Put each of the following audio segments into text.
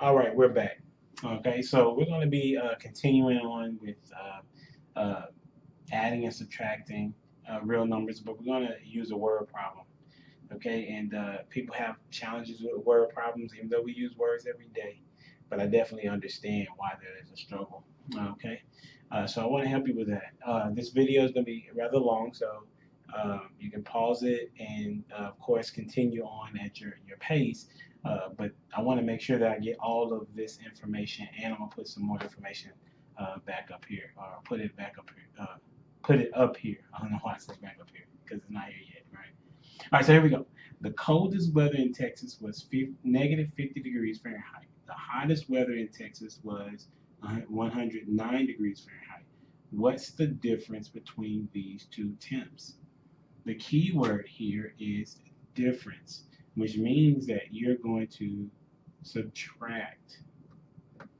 All right, we're back. Okay, so we're going to be continuing on with adding and subtracting real numbers, but we're going to use a word problem. Okay, and people have challenges with word problems, even though we use words every day. But I definitely understand why there is a struggle. Okay, so I want to help you with that. This video is going to be rather long, so you can pause it and, of course, continue on at your pace. But I want to make sure that I get all of this information, and I'm gonna put some more information back up here, or put it back up here. Put it up here. I don't know why I said back up here because it's not here yet, right? All right, so here we go. The coldest weather in Texas was negative 50 degrees Fahrenheit. The hottest weather in Texas was 109 degrees Fahrenheit. What's the difference between these two temps? The key word here is difference, which means that you're going to subtract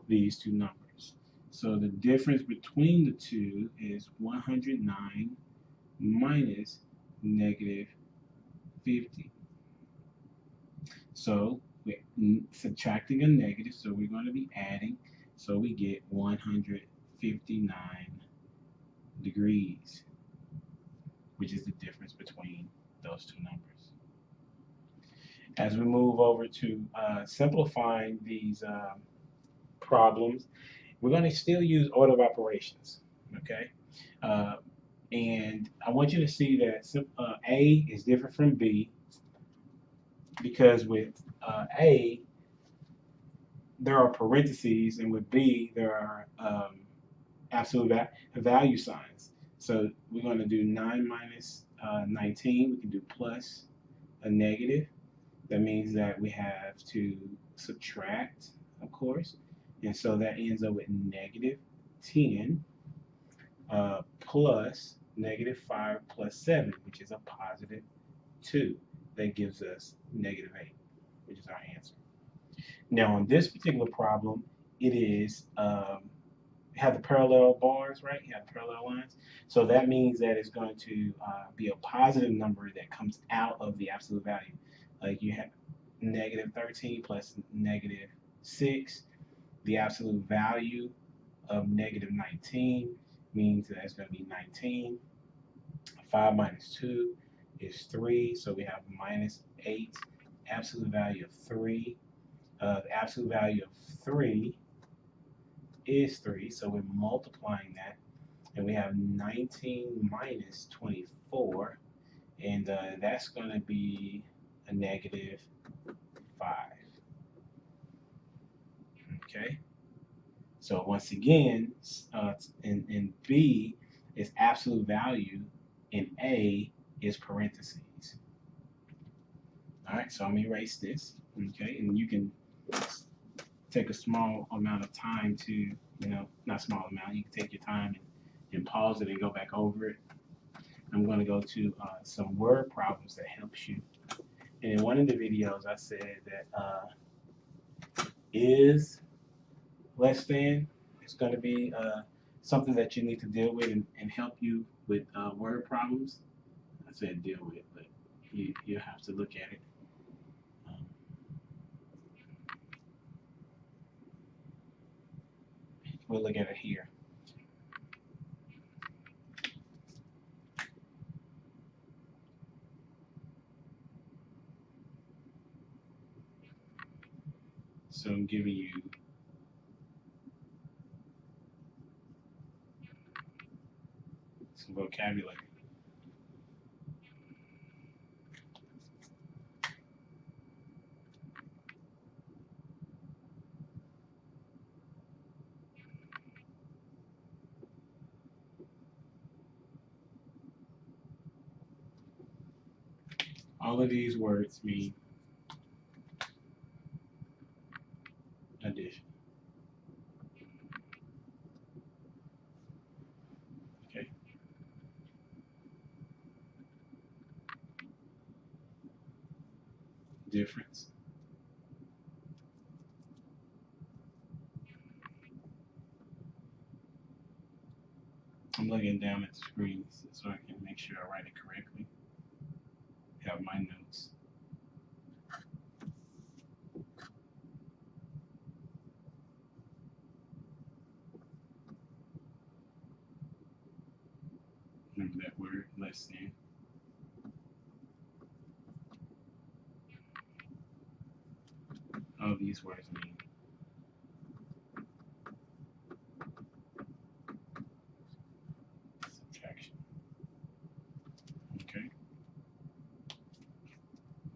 these two numbers. So the difference between the two is 109 minus negative 50. So we're subtracting a negative, so we're going to be adding. So we get 159 degrees, which is the difference between those two numbers. As we move over to simplifying these problems, we're going to still use order of operations, okay? Uh, and I want you to see that A is different from B because with A, there are parentheses, and with B, there are absolute value signs. So we're going to do 9 minus 19. We can do plus a negative. That means that we have to subtract, of course. And so that ends up with negative 10 plus negative 5 plus 7, which is a positive 2. That gives us negative 8, which is our answer. Now, on this particular problem, it is have the parallel bars, right? You have parallel lines. So that means that it's going to be a positive number that comes out of the absolute value. Like you have negative 13 plus negative 6. The absolute value of negative 19 means that it's going to be 19. 5 minus 2 is 3. So we have minus 8. Absolute value of 3. The absolute value of 3 is 3. So we're multiplying that. And we have 19 minus 24. And that's going to be a negative 5. Okay. So once again, in B is absolute value, and A is parentheses. All right, so I'm gonna erase this. Okay, and you can take a small amount of time to, not small amount. You can take your time and pause it and go back over it. I'm going to go to some word problems that helps you. And in one of the videos, I said that is less than. It's going to be something that you need to deal with and help you with word problems. I said deal with, but you have to look at it. Um, we'll look at it here. So I'm giving you some vocabulary. All of these words mean addition. Okay. Difference. I'm looking down at the screen so I can make sure I write it correctly. Have my notes. Remember that word, less than. All these words mean subtraction. Okay,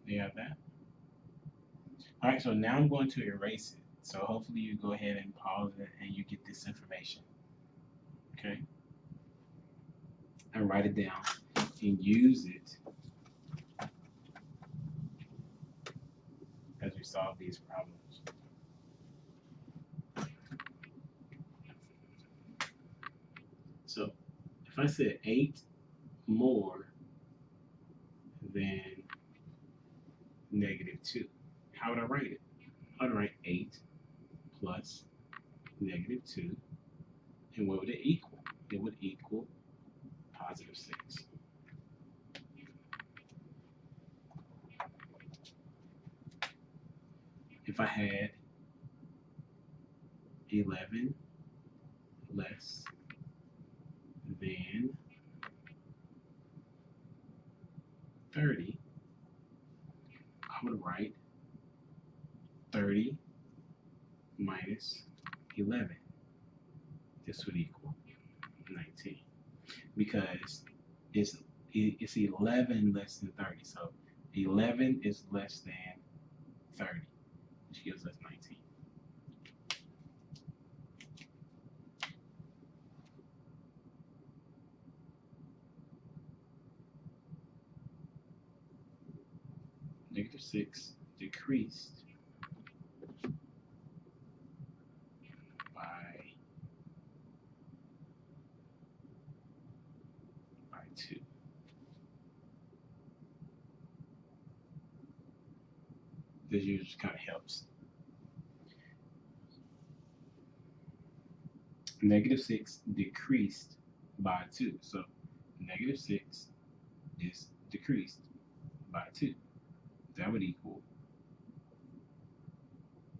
you have that? All right, so now I'm going to erase it. So hopefully you go ahead and pause it and you get this information. Okay, and write it down and use it as we solve these problems. So if I said 8 more than -2, how would I write it? I would write 8 plus -2, and what would it equal? It would equal +6. If I had 11 less than 30, I would write 30 minus 11. This would equal 19 because it's 11 less than 30. So 11 is less than 30, which gives us 19. -6 decreased by 2. This usually kind of helps. -6 decreased by 2. So -6 is decreased by 2. That would equal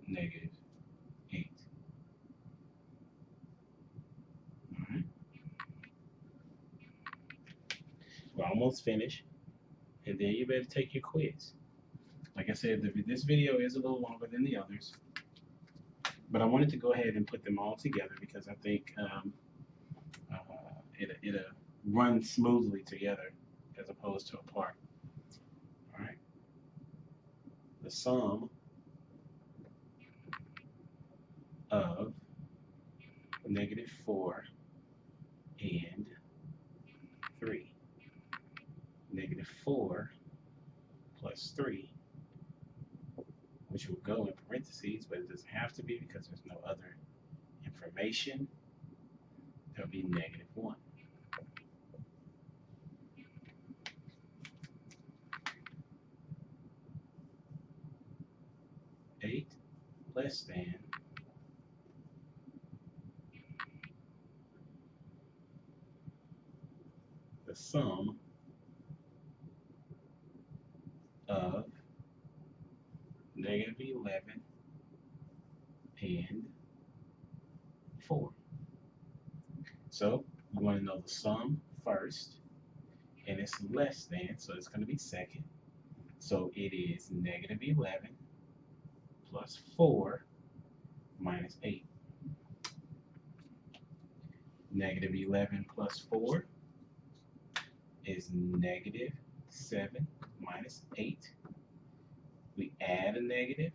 -8. All right. We're almost finished, and then you better take your quiz. Like I said, this video is a little longer than the others, but I wanted to go ahead and put them all together because I think it'll run smoothly together as opposed to apart. All right. The sum of -4 and 3. -4 plus 3, which will go in parentheses, but it doesn't have to be because there's no other information. That'll be -1. 8 less than the sum of -11 and 4. So we want to know the sum first, and it's less than, so it's going to be second. So it is -11 plus 4 minus 8. -11 plus 4 is -7 minus 8. We add a negative,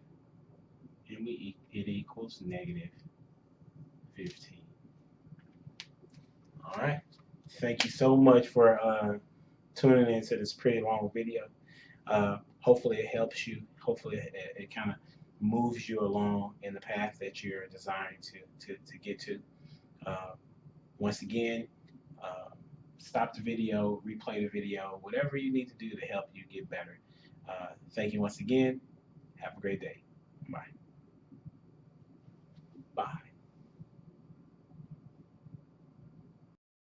and it equals -15. All right. Thank you so much for tuning into this pretty long video. Hopefully it helps you. Hopefully it kind of moves you along in the path that you're desiring to get to. Once again, stop the video, replay the video, whatever you need to do to help you get better. Thank you once again. Have a great day. Bye. Bye.